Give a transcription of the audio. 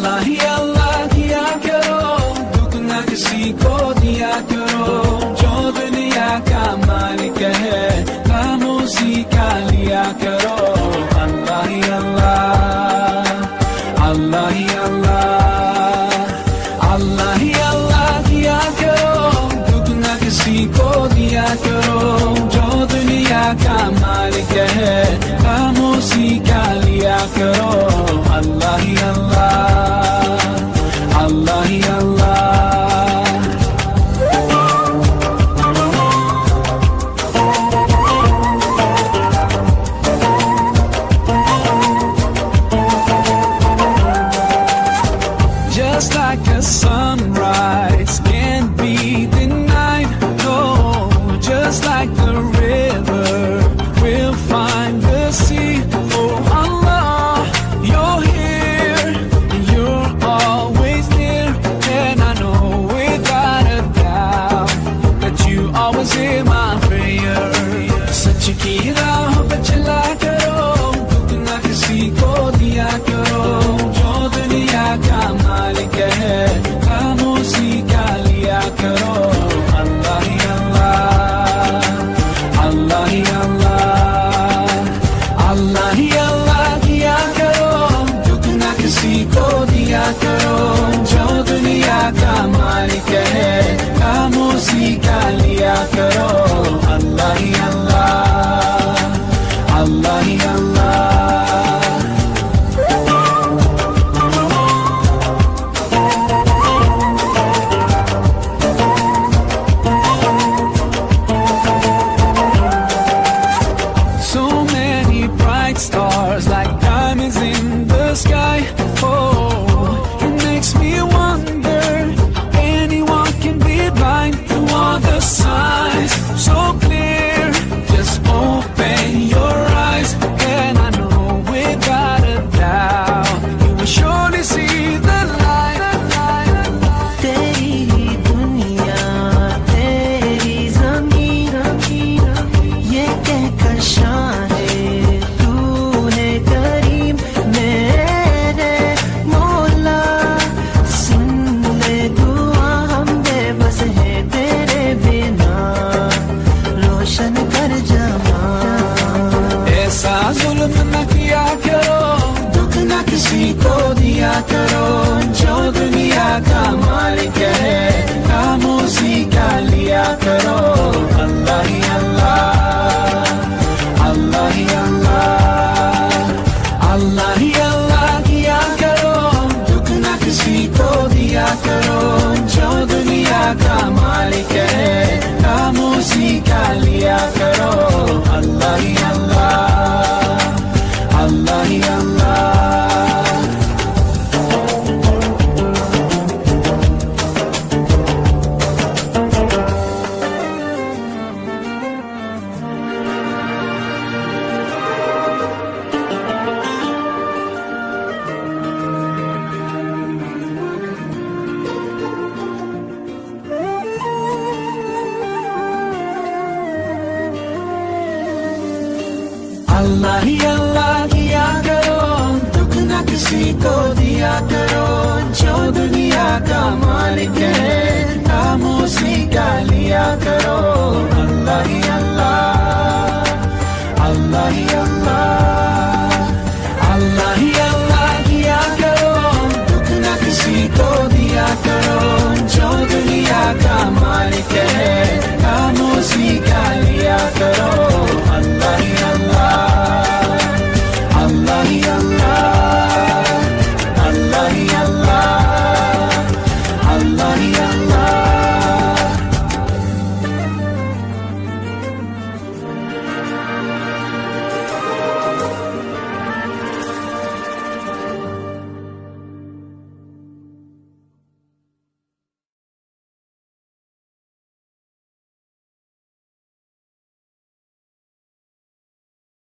अल्लाह ही अल्लाह किया करो, दुख न किसी को दिया करो, जो दुनिया का मालिक है काम उसी का लिया करो। अल्लाह ही अल्लाह, अल्लाह ही अल्लाह, अल्लाह ही अल्लाह किया करो, दुख न किसी को दिया करो, जो दुनिया का मालिक है काम उसी का लिया करो। अल्लाह ही अल्लाह, अल्लाह ही अल्लाह। Just like a sunrise can't be denied, no, just like the river will find the sea. Oh Allah, you're here, you're always near, and I know without a doubt that you always hear my prayer. सच की राह पे चला करो, दुख न किसी को दिया करो, जो दुनिया का मालिक है काम उसी का लिया करो। अल्लाह ही अल्लाह, अल्लाह ही अल्लाह, अल्लाह ही अल्लाह किया करो, दुख न किसी को दिया करो, जो दुनिया का मालिक है काम उसी का लिया करो। अल्लाह ही अल्लाह, अल्लाह ही अल्लाह। So many bright stars like diamonds in the sky. Oh, it makes me wonder anyone can be blind to all the signs so clear. Just open your eyes and I know without a doubt you will surely see the light. तेरी दुनिया तेरी ज़मीन ये कहकर शान है तू है करीम मेरे मौला, सुन ले दुआ हम बेबस है तेरे बिना, रोशन कर जमा। ऐसा जुल्म न किया करो, दुख न किसी को दिया करो, जो दुनिया का मालिक है काम उसी का लिया करो। अल्लाह ही अल्लाह, अल्लाह ही अल्लाह, अल्लाह ही अल्लाह किया करो, दुख न किसी को दिया करो, जो दुनिया का मालिक है काम उसी का लिया करो। अल्लाह ही अल्लाह, अल्लाह ही अल्लाह। अल्लाह ही अल्लाह किया करो, दुख न किसी को दिया करो, जो दुनिया का मालिक है काम उसी का लिया करो। अल्लाह ही अल्लाह, अल्लाह ही